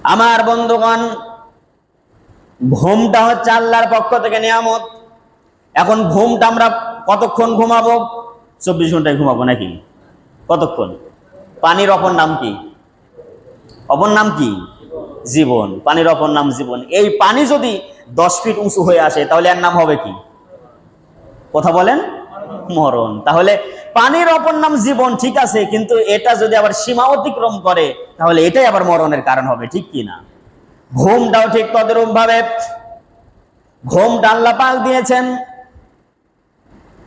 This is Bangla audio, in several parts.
আমার বন্ধুগণ, ঘুমটা হচ্ছে আল্লাহর পক্ষ থেকে নিয়ামত। এখন ঘুমটা আমরা কতক্ষণ ঘুমাবো? 24 ঘন্টায় ঘুমাবো নাকি? কতক্ষণ? পানির অপর নাম কি? অপর নাম কি? জীবন। পানির অপর নাম জীবন। এই পানি যদি 10 ফিট উঁচু হয়ে আসে তাহলে এর নাম হবে কি? কথা বলেন, মরণ। তাহলে পানির অপর নাম জীবন, ঠিক আছে, কিন্তু এটা যদি আবার সীমা অতিক্রম করে তাহলে এটাই আবার মরণের কারণ হবে, ঠিক কি না? ঘুমটাও ঠিক তদরূপ ভাবে। ঘুমটা আল্লাহ পাক দিয়েছেন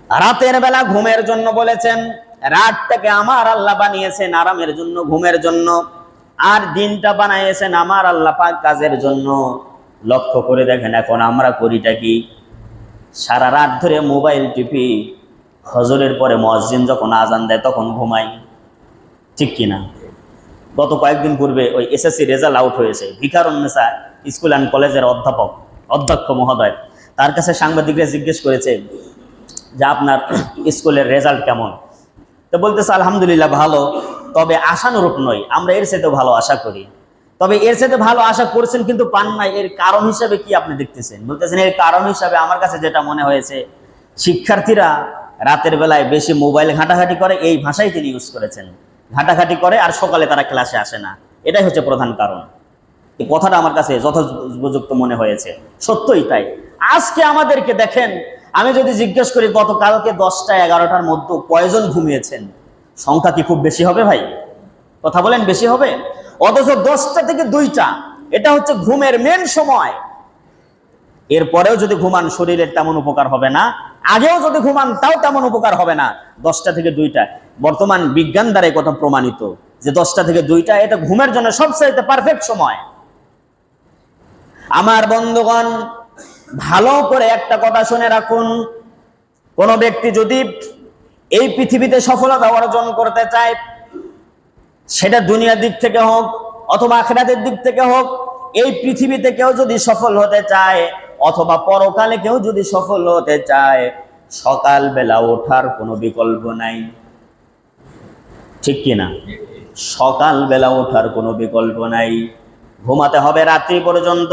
রাতের বেলা ঘুমের জন্য, বলেছেন রাতটাকে আমার আল্লাহ বানিয়েছেন আরামের জন্য, ঘুমের জন্য, আর দিনটা বানাইয়েছেন আমার আল্লাহ পাক কাজের জন্য। লক্ষ্য করে দেখেন এখন আমরা করিটা কি? সারা রাত ধরে মোবাইল টিপি, ফজরের পরে মুয়াজ্জিন যখন আজান দেয় তখন ঘুমাই, ঠিক কিনা? গত কয়েকদিন পূর্বে ওই এসএসসি রেজাল্ট আউট হয়েছে, ভিকারুন্নেসা স্কুল অ্যান্ড কলেজের অধ্যক্ষ মহোদয়, তার কাছে সাংবাদিকরা জিজ্ঞেস করেছে যে আপনার স্কুলের রেজাল্ট কেমন? তো বলতেছে আলহামদুলিল্লাহ ভালো, তবে আশানুরূপ নয়, আমরা এর চাইতে ভালো আশা করি। তবে এর চাইতে ভালো আশা করছেন কিন্তু পান নাই, এর কারণ হিসাবে কি আপনি দেখতেছেন? বলতেছেন এর কারণ হিসাবে আমার কাছে যেটা মনে হয়েছে, শিক্ষার্থীরা রাতের বেলায় বেশি মোবাইল ঘাটাঘাটি করে, এই ভাষাই তিনি ইউজ করেছেন, ঘাটাঘাটি করে আর সকালে তারা ক্লাসে আসে না, এটাই হচ্ছে প্রধান কারণ। এই কথাটা আমার কাছে যথোপযুক্ত মনে হয়েছে, সত্যই তাই। আজকে আমাদেরকে দেখেন, আমি যদি জিজ্ঞেস করি গতকালকে 10টা 11টার মধ্যে কয়জন ঘুমিয়েছেন, সংখ্যা কি খুব বেশি হবে ভাই? কথা বলেন, বেশি হবে? অথচ 10টা থেকে 2টা এটা হচ্ছে ঘুমের মেন সময়। এরপরেও যদি ঘুমান শরীরের তেমন উপকার হবে না, আগেও যদি ঘুমান তাও তেমন উপকার হবে না। 10টা থেকে 2টা বর্তমান বিজ্ঞান দ্বারা কথা প্রমাণিত যে 10টা থেকে 2টা এটা ঘুমের জন্য সবচেয়ে পারফেক্ট সময়। আমার বন্ধুগণ, ভালো করে একটা কথা শুনে রাখুন, কোন ব্যক্তি যদি এই পৃথিবীতে সফলতা অর্জন করতে চায়, সেটা দুনিয়ার দিক থেকে হোক অথবা আখিরাতের দিক থেকে হোক, এই পৃথিবীতে কেউ যদি সফল হতে চায় অথবা পরকালে কেউ যদি সফল হতে চায়, সকালবেলা ওঠার কোনো বিকল্প নাই, ঠিক কিনা? সকালবেলা ওঠার কোনো বিকল্প নাই। ঘুমাতে হবে রাত্রি পর্যন্ত।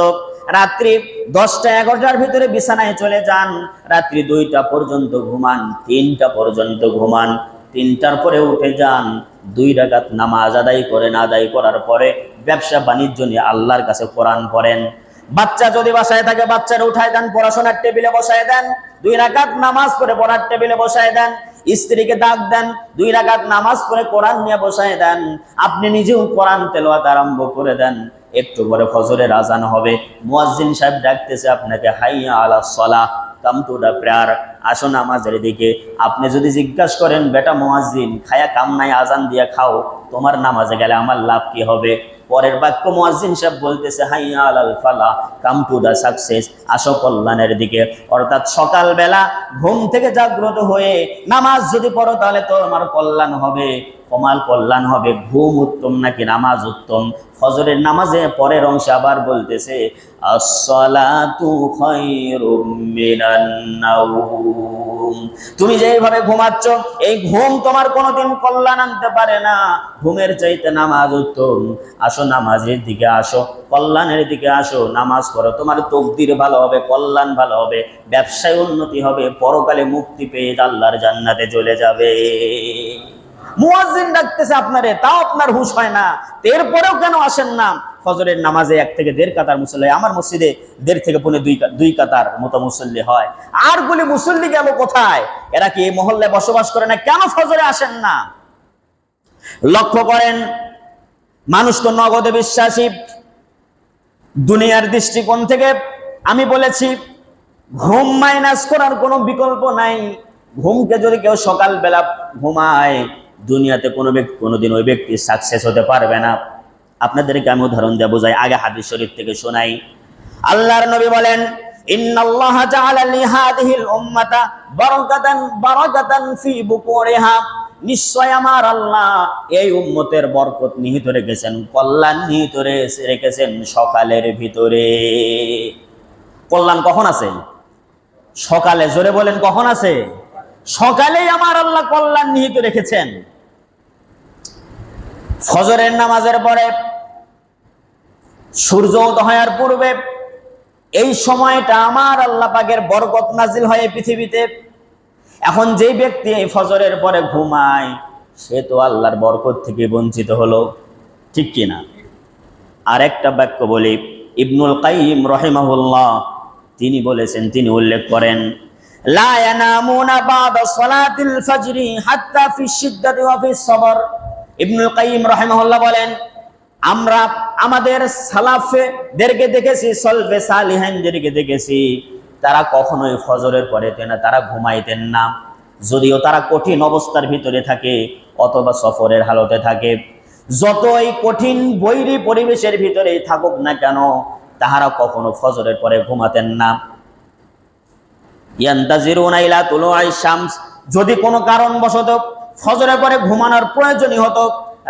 রাত্রি 10টা 11টার ভিতরে বিছানায় চলে যান, রাত্রি 2টা পর্যন্ত ঘুমান, 3টা পর্যন্ত ঘুমান, 3টার পরে উঠে যান, 2 রাকাত নামাজ আদায় করেন, আদায় করার পরে ব্যবসা বাণিজ্য নিয়ে আল্লাহর কাছে কোরআন পড়েন। বাচ্চা যদি বাসায় থাকে বাচ্চারা উঠায় দেন, পড়াশোনার টেবিলে বসায় দেন, 2 রাকাত নামাজ পড়ে পড়ার টেবিলে বসায় দেন। স্ত্রীকে ডাক দেন, 2 রাকাত নামাজ পড়ে কোরআন নিয়ে বসায় দেন। আপনি নিজেও কোরআন তেলাওয়াত আরম্ভ করে দেন। একটু পরে ফজরের আজান হবে, মুয়াজ্জিন সাহেব ডাকতেছে আপনাকে, হাইয়া আলাস সালাহ, কাম টু দা প্রেয়ার, আসো নামাজের দিকে। আপনি যদি জিজ্ঞাসা করেন, বেটা মুয়াজ্জিন খায়া কাম নাই, আজান দিয়ে খাও, তোমার নামাজে গেলে আমার লাভ কি হবে? পরের বাক্য মুয়াজ্জিন সাহেব বলতেছে, হাইয়া আলাল ফালাহ, কাম টু দা সাকসেস, আসো কল্যাণের দিকে। অর্থাৎ সকালবেলা ঘুম থেকে জাগ্রত হয়ে নামাজ যদি পড়ো তাহলে তোমার কল্যাণ হবে, কমাল কল্যাণ হবে। ঘুম উত্তম নাকি নামাজ উত্তম? ফজরের নামাজে পরের অংশে আবার বলতেছে, আসসালাতু খায়রুম মিনান নাওম। তুমি যেভাবে ঘুমাচ্ছ এই ঘুম তোমার কোনোদিন কল্যাণ আনতে পারে না, ঘুমের চাইতে নামাজ উত্তম। আসো নামাজের দিকে আসো, কল্যাণের দিকে আসো, নামাজ পড়ো, তোমার তকদির ভালো হবে, কল্যাণ ভালো হবে, ব্যবসায় উন্নতি হবে, পরকালে মুক্তি পেয়ে আল্লাহর জান্নাতে চলে যাবে। মুয়াজ্জিন ডাকতেছে আপনারে, তাও আপনার হুঁশ হয় না, এরপরেও কেন আসেন না? ফজরের নামাজে 1 থেকে 1.5 কাতার মুসল্লি, আমার মসজিদে 1.5 থেকে 2 কাতার মতো মুসল্লি হয়। আর গুলি মুসল্লি গেল কোথায়? এরা কি এই মহল্লায় বসবাস করে না? কেন ফজরে আসেন না? লক্ষ্য করেন, মানুষ তো নগদে বিশ্বাসী। দুনিয়ার দৃষ্টিকোণ থেকে আমি বলেছি, ঘুম মাইনাস করার কোনো বিকল্প নাই। ঘুমকে যদি কেউ সকালবেলা ঘুমায়, দুনিয়াতে কোনোদিন ওই ব্যক্তি সাকসেস হতে পারবে না। আপনাদেরকে আমি উদাহরণ দিয়ে বোঝাই, আগে হাদিস শরীফ থেকে শোনাই। আল্লাহর নবী বলেন, ইন্নাল্লাহা জাআলা লিহাদিহিল উম্মাতা বারাকাতান ফি বুকুরিহা, নিশ্চয় আমার আল্লাহ এই উম্মতের বরকত নিহিত রেখেছেন, কল্যাণ নিহিত রেখেছেন সকালের ভিতরে। কল্যাণ কখন আছে? সকালে। জোরে বলেন, কখন আছে? সকালেই আমার আল্লাহ কল্যাণ নিহিত রেখেছেন। ফজরের নামাজের পরে সূর্য উদয় হওয়ার পূর্বে এই সময়টা আমার আল্লাহ পাকের বরকত নাজিল হয় পৃথিবীতে। এখন যেই ব্যক্তি এই ফজরের পরে ঘুমায় সে তো আল্লাহর বরকত থেকে বঞ্চিত হলো, ঠিক কিনা? আর একটা বাক্য বলি, ইবনুল কাইয়িম রাহিমাহুল্লাহ তিনি বলেছেন, তিনি উল্লেখ করেন, লা ইয়ানামুনা বাদা সালাতিল ফাজরি হাত্তা ফি শিদ্দাতি ওয়া ফিস সবর। ইবনুল কাইয়িম রাহিমাহুল্লাহ বলেন, আমরা আমাদের সালাফদেরকে দেখেছি, সলফে সালিহিনদেরকে দেখেছি, তারা কখনোই ফজরের পরে তারা ঘুমাইতেন না, যদিও তারা কঠিন অবস্থার ভিতরে থাকে অথবা সফরের হালতে থাকে। যতই কঠিন বৈরী পরিবেশের ভিতরে থাকুক না কেন, তাহারা কখনো ফজরের পরে ঘুমাতেন না। ইয়ান্তাজিরুনা ইলা তুলুআই শামস, যদি কোনো কারণবশত ফজরের পরে ঘুমানোর প্রয়োজনই হতো,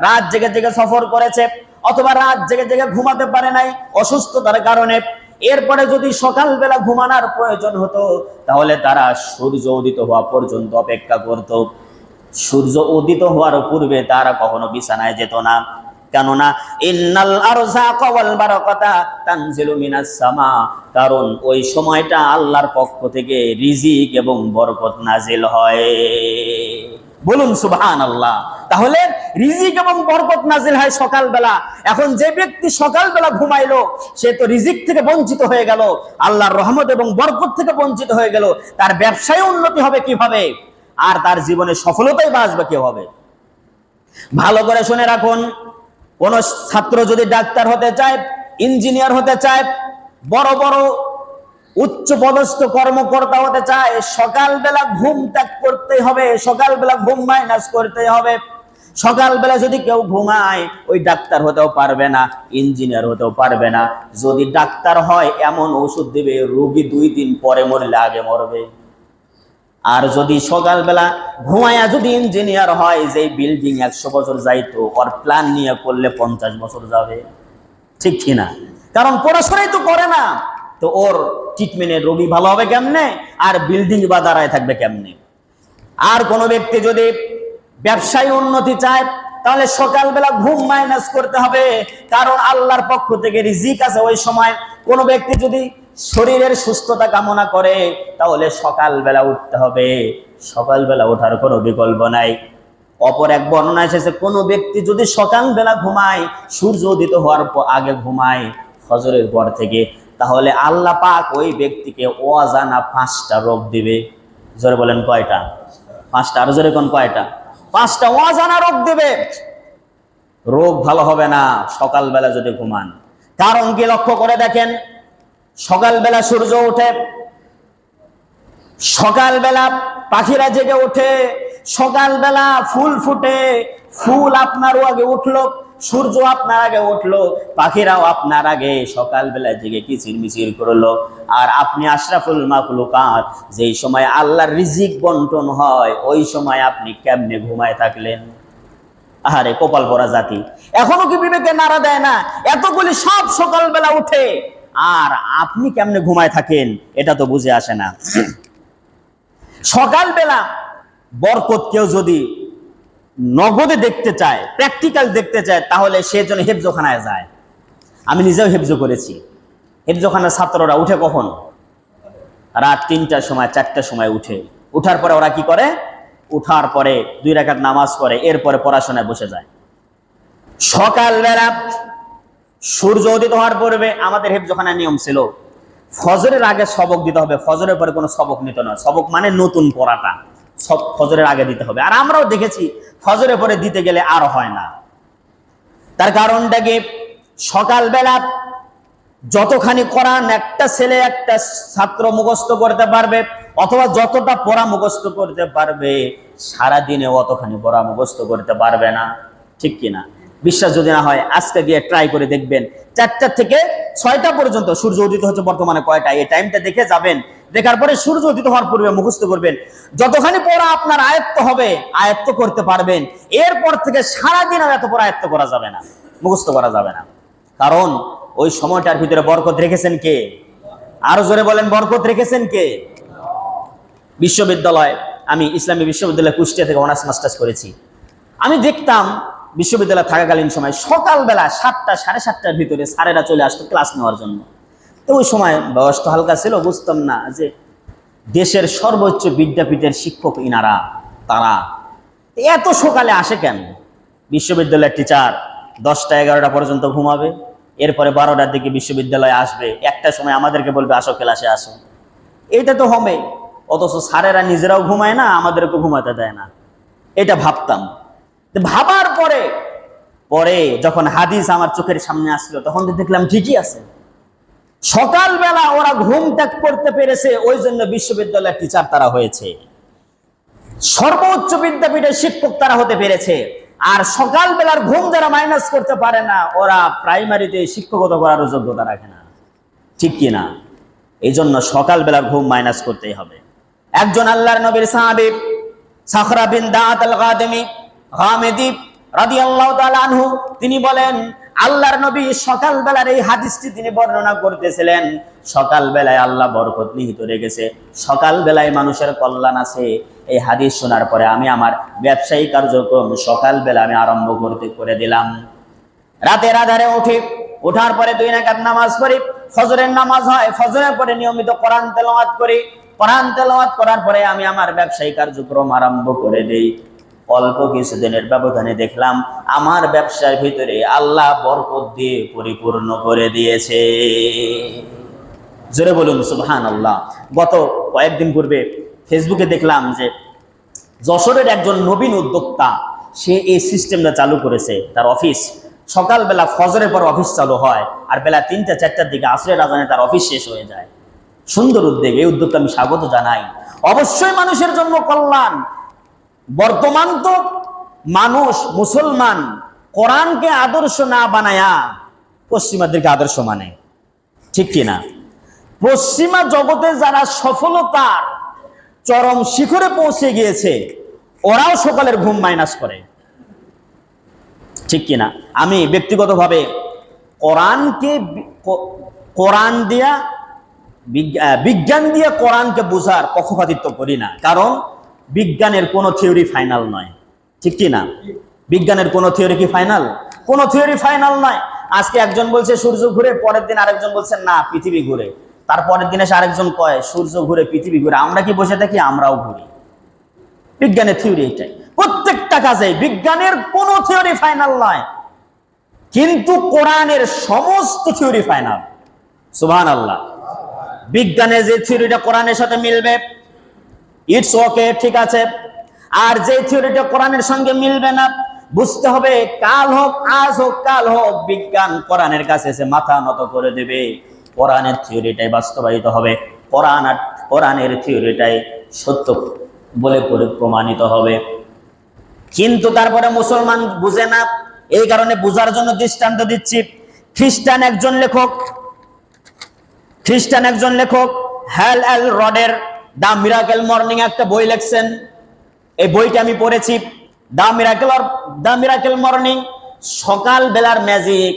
রাত জেগে জেগে সফর করেছে অথবা রাত জেগে জেগে ঘুমাতে পারে নাই অসুস্থতার কারণে, এরপরে যদি সকালবেলা ঘুমানোর প্রয়োজন হতো তাহলে তারা সূর্য উদিত হওয়া পর্যন্ত অপেক্ষা করত। সূর্য উদিত হওয়ার পূর্বে তারা কখনো বিছানায় যেত না, কেননা ইন্নাল আরযাকা ওয়াল বারাকাতা তানজিলু মিনাস সামা, কারণ ওই সময়টা আল্লাহর পক্ষ থেকে রিজিক এবং বরকত নাজিল হয়। বলুন সুবহানাল্লাহ। তাহলে রিজিক এবং বরকত নাজিল হয় সকালবেলা। এখন যে ব্যক্তি সকালবেলা ঘুমাইলো সে তো রিজিক থেকে বঞ্চিত হয়ে গেল, আল্লাহর রহমত এবং বরকত থেকে বঞ্চিত হয়ে গেল। তার ব্যবসায় উন্নতি হবে কিভাবে, আর তার জীবনে সফলতাই বা আসবে কিভাবে? ভালো করে শুনে রাখুন, কোন ছাত্র যদি ডাক্তার হতে চায়, ইঞ্জিনিয়ার হতে চায়, বড় বড় উচ্চ পদস্থ কর্মকর্তা হতে চায়, সকালবেলা ঘুম ত্যাগ করতে হবে, সকালবেলা ঘুম মাইনাস করতে হবে। সকালবেলা যদি কেউ ঘুমায় ওই ডাক্তার হতেও পারবে না, ইঞ্জিনিয়ার হতেও পারবে না। যদি ডাক্তার হয় এমন ওষুধ দেবে রোগী 2 দিন পরে মরলে আগে মরবে। আর যদি সকালবেলা ঘুমায়া যদি ইঞ্জিনিয়ার হয়, যে বিল্ডিং 100 বছর যাইতো ওর প্ল্যান নিয়ে করলে 50 বছর যাবে, ঠিক কিনা? কারণ পড়াশোনাই তো করে না, তো ওর ট্রিটমেন্টের রোগী ভালো হবে কেমনে, আর বিল্ডিং বা দাঁড়ায় থাকবে কেমনে? আর কোনো ব্যক্তি যদি ব্যবসায় উন্নতি চায় তাহলে সকালবেলা ঘুম মাইনাস করতে হবে, কারণ আল্লাহর পক্ষ থেকে রিজিক আছে ওই সময়। কোনো ব্যক্তি যদি শরীরের সুস্থতা কামনা করে তাহলে সকালবেলা উঠতে হবে, সকালবেলা ওঠার কোনো বিকল্প নাই। অপর এক বর্ণনা এসেছে, কোনো ব্যক্তি যদি সকালবেলা ঘুমায়, সূর্য উদিত হওয়ার আগে ঘুমায় ফজরের পর থেকে, তাহলে আল্লাহ পাক ওই ব্যক্তিকে অজানা 5টা রোগ দিবে। জোরে বলেন কয়টা? 5টা। আর জোরে কোন কয়টা? 5টা অজানা রোগ দিবে। রোগ ভালো হবে না সকালবেলা যদি ঘুমান। কারণ কি লক্ষ্য করে দেখেন, সকালবেলা সূর্য ওঠে, সকালবেলা পাখিরা জেগে ওঠে, সকালবেলা ফুল ফুটে, ফুল আপনারও আগে উঠলো, সূর্য আপনার আগে উঠলো, পাখিরাও আপনার আগে সকালবেলা জেগে কিচিরমিচির করলো। আর আপনি আশরাফুল মাখলুকাত, যেই সময় আল্লাহর রিজিক বন্টন হয় ওই সময় আপনি কেমনে ঘুমায় থাকলেন? আহারে কপাল পরা জাতি, এখনো কি বিবেকে নাড়া দেয় না? এতগুলি সব সকালবেলা উঠে আর আপনি কেমনে ঘুমায় থাকেন, এটা তো বুঝে আসে না। সকালবেলা বরকত কেউ যদি নগদে দেখতে চায়, প্র্যাকটিক্যাল দেখতে চায়, তাহলে সে যেন হেফজোখানায় যায়। আমি নিজেও হেফজো করেছি। হেফজোখানার ছাত্ররা উঠে কখন? রাত 3টার সময় 4টার সময় উঠে। উঠার পরে ওরা কি করে? উঠার পরে 2 রাকাত নামাজ পড়ে, এরপরে পড়াশোনায় বসে যায়। সকালবেলা সূর্য উদিত হওয়ার পূর্বে আমাদের হেফজোখানার নিয়ম ছিল ফজরের আগে সবক দিতে হবে, ফজরের পরে কোনো সবক নিতে নয়। সবক মানে নতুন পড়াটা সব ফজরের আগে দিতে হবে। আর আমরাও দেখেছি ফজরের পরে দিতে গেলে আর হয় না। তার কারণটা কি, সকালবেলা যতখানি কোরআন একটা ছেলে একটা ছাত্র মুখস্থ করতে পারবে অথবা যতটা পড়া মুখস্থ করতে পারবে, সারাদিনে অতখানি পড়া মুখস্থ করতে পারবে না, ঠিক কিনা? বিশ্বাস যদি না হয় আজকে গিয়ে ট্রাই করে দেখবেন। 4টা থেকে 6টা পর্যন্ত সূর্য উদিত হচ্ছে বর্তমানে কয়টা, এই টাইমটা দেখে যাবেন। দেখার পরে সূর্য উদিত হওয়ার পূর্বে মুখস্থ করবেন। যতখানি পড়া আপনার আয়ত্ত হবে আয়ত্ত করতে পারবেন। এরপর থেকে সারাদিন এত পড়া আয়ত্ত করা যাবে না, মুখস্থ করা যাবে না। কারণ ওই সময়টার ভিতরে বরকত রেখেছেন কে? আরো জোরে বলেন, বরকত রেখেছেন কে? বিশ্ববিদ্যালয়, আমি ইসলামী বিশ্ববিদ্যালয় কুষ্টিয়া থেকে অনার্স মাস্টার্স করেছি। আমি দেখতাম বিশ্ববিদ্যালয়ে থাকাকালীন সময় সকালবেলা 7টা সাড়ে 7টার ভিতরে স্যারেরা চলে আসতো ক্লাস নেওয়ার জন্য। তো ওই সময় বয়স তো হালকা ছিল, বুঝতাম না যে দেশের সর্বোচ্চ বিদ্যাপীঠের শিক্ষক ইনারা, তারা এত সকালে আসে কেন? বিশ্ববিদ্যালয়ের টিচার 10টা 11টা পর্যন্ত ঘুমাবে, এরপরে 12টার দিকে বিশ্ববিদ্যালয়ে আসবে, একটার সময় আমাদেরকে বলবে আসো ক্লাসে আসো। এইটা তো হবে, অথচ স্যারেরা নিজেরাও ঘুমায় না, আমাদেরকে ঘুমাতে দেয় না। এটা ভাবতাম। ভাবার পরে পরে যখন হাদিস আমার চোখের সামনে আসলো, তখন দেখলাম ঠিকই আছে। সকালবেলা ওরা ঘুম ত্যাগ করতে পেরেছে, ওই জন্য বিশ্ববিদ্যালয়ের টিচার তারা হয়েছে, সর্বোচ্চ বিদ্যাপীঠের শিক্ষক তারা হতে পেরেছে। আর সকালবেলার ঘুম যারা মাইনাস করতে পারে না, ওরা প্রাইমারিতে শিক্ষকতা করার যোগ্যতা রাখে না, ঠিক কি না? এই জন্য সকালবেলার ঘুম মাইনাস করতেই হবে। একজন আল্লাহর নবীর সাহাবী সাখরা বিন দাআত আল-গামেদী রাদিয়াল্লাহু তাআলা আনহু, তিনি বলেন আল্লাহর নবী সকালবেলার এই হাদিসটি তিনি বর্ণনা করতেছিলেন। সকালবেলায় আল্লাহ বরকত নিহিত রেখেছে, সকালবেলায় মানুষের কল্যাণ আছে। এই হাদিস শোনার পরে আমি আমার ব্যবসায়িক কার্যক্রম সকালবেলা আমি আরম্ভ করে দিলাম। রাতের আধারে উঠি, ওঠার পরে 2 রাকাত নামাজ পড়ি, ফজরের নামাজ হয়, ফজরের পরে নিয়মিত কোরআন তেলাওয়াত করি, কোরআন তেলাওয়াত করার পরে আমি আমার ব্যবসায়িক কার্যক্রম আরম্ভ করে দেই। অল্প কিছুদিনের ব্যবধানে দেখলাম আমার ব্যবসার ভিতরে আল্লাহ বরকত দিয়ে পরিপূর্ণ করে দিয়েছে। জোরে বলুন সুবহানাল্লাহ। গত কয়েকদিন পূর্বে ফেসবুকে দেখলাম যে যশোরের একজন নবীন উদ্যোক্তা, সে এই সিস্টেমটা চালু করেছে। তার অফিস সকালবেলা ফজরের পর অফিস চালু হয়, আর বেলা 3টা 4টার দিকে আসরের আজানে তার অফিস শেষ হয়ে যায়। সুন্দর উদ্যোগ, এই উদ্যোগটা আমি স্বাগত জানাই। অবশ্যই মানুষের জন্য কল্যাণ। বর্তমান তো মানুষ, মুসলমান কোরআনকে আদর্শ না বানায়া পশ্চিমাদেরকে আদর্শ মানে, ঠিক কিনা? পশ্চিমা জগতে যারা সফলতার চরম শিখরে পৌঁছে গিয়েছে, ওরাও সকালের ঘুম মাইনাস করে, ঠিক কিনা? আমি ব্যক্তিগতভাবে কোরআন দিয়া বিজ্ঞান দিয়ে কোরআনকে বোঝার পক্ষপাতিত্ব করি না, কারণ বিজ্ঞানের কোনো থিওরি ফাইনাল নয়, ঠিক কি না? বিজ্ঞানের কোনো থিওরি কি ফাইনাল? কোনো থিওরি ফাইনাল নয়। আজকে একজন বলছে সূর্য ঘুরে, পরের দিন আরেকজন বলছে না পৃথিবী ঘুরে, তারপরের দিন এসে আরেকজন কয় সূর্য ঘুরে পৃথিবী ঘুরে। আমরা কি বসে থাকি? আমরাও ঘুরি। বিজ্ঞানের থিওরি এটাই, প্রত্যেকটা কাজে বিজ্ঞানের কোনো থিওরি ফাইনাল নয়, কিন্তু কোরআনের সমস্ত থিওরি ফাইনাল। সুবহানাল্লাহ। বিজ্ঞানের যে থিওরিটা কোরআনের সাথে মিলবে, ইটস ওকে, ঠিক আছে। আর যে থিওরিটা কোরআনের সঙ্গে মিলবে না, বুঝতে হবে কাল হোক আজ হোক কাল হোক, বিজ্ঞান কোরআনের কাছে এসে মাথা নত করে দেবে। কোরআনের থিওরিটাই বাস্তবায়িত হবে, কোরআনের থিওরিটাই সত্য বলে প্রমাণিত হবে। কিন্তু তারপরে মুসলমান বুঝে না, এই কারণে বুঝার জন্য দৃষ্টান্ত দিচ্ছি। খ্রিস্টান একজন লেখক হ্যাল এল রডের দ্য মিরাকেল মর্নিং একটা বই লিখছেন। এই বইটা আমি পড়েছি, দ্য মিরাকেল মর্নিং, সকাল বেলার ম্যাজিক,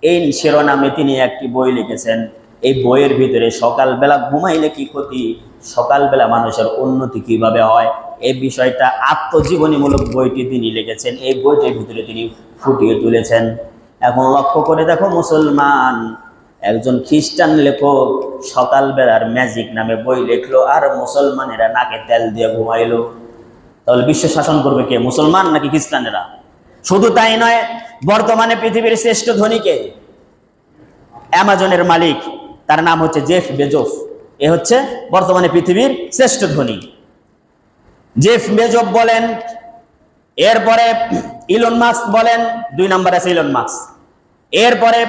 এই শিরোনামে তিনি একটি বই লিখেছেন। এই বইয়ের ভিতরে সকালবেলা ঘুমাইলে কি ক্ষতি, সকালবেলা মানুষের উন্নতি কিভাবে হয়, এই বিষয়টা আত্মজীবনীমূলক বইটি তিনি লিখেছেন। এই বইটির ভিতরে তিনি ফুটিয়ে তুলেছেন। এখন লক্ষ্য করে দেখো মুসলমান, একজন খ্রিস্টান লেখক সকালবেলার ম্যাজিক নামে বই লিখলো, আর মুসলমানেরা নাকে তেল দিয়ে ঘুমাইলো। তাহলে বিশ্ব শাসন করবে কে, মুসলমান নাকি খ্রিস্টানেরা? শুধু তাই নয়, বর্তমানে পৃথিবীর শ্রেষ্ঠ ধনীকে, অ্যামাজনের মালিক, তার নাম হচ্ছে জেফ বেজোস। এ হচ্ছে বর্তমানে পৃথিবীর শ্রেষ্ঠ ধনী। জেফ বেজোস বলেন, এরপরে ইলন মাস্ক বলেন, 2 নম্বর আছে ইলন মাস্ক। এরপরে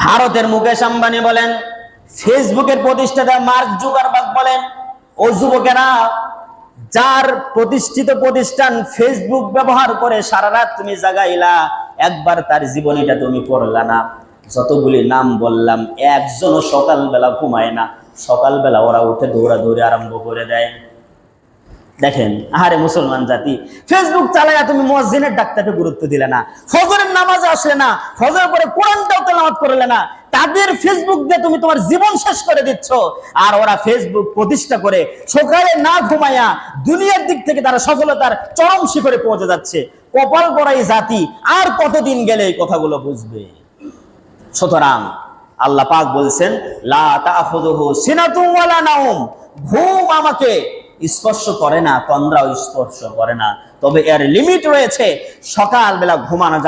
ভারতের মুকেশ আম্বানি বলেন, ফেসবুকের প্রতিষ্ঠাতা মার্ক জুকারবার্গ বলেন, ও যুবকেরা, যার প্রতিষ্ঠিত প্রতিষ্ঠান ফেসবুক ব্যবহার করে সারা রাত তুমি জাগাইলা, একবার তার জীবনীটা তুমি পড়লা না। যতগুলি নাম বললাম, একজনও সকালবেলা ঘুমায় না, সকালবেলা ওরা উঠে দৌড়াদৌড়ি আরম্ভ করে দেয়। দেখেন, আরে মুসলমান জাতি, ফেসবুক চালায়া তুমি মুয়াজ্জিনের ডাকটাকে গুরুত্ব দিলে না, ফজরের নামাজে আসলে না, ফজরের পরে কোরআনটাও তেলাওয়াত করলে না, তাদের ফেসবুক দিয়ে তুমি তোমার জীবন শেষ করে দিচ্ছ। আর ওরা ফেসবুক প্রতিষ্ঠা করে সকালে না ঘুমায়া দুনিয়ার দিক থেকে তারা সফলতার চরম শিখরে পৌঁছে যাচ্ছে। কপাল পরাই জাতি আর কতদিন গেলে এই কথাগুলো বুঝবে? সুতরাং আল্লাহ পাক বলছেন, লা তাখুযুহু সিনাতুন ওয়ালা নাওম, ঘুম আমাকে স্পর্শ করে না, তন্দ্রাও স্পর্শ করে না, তবে এর লিমিট রয়েছে। সকালবেলা ঘুমানো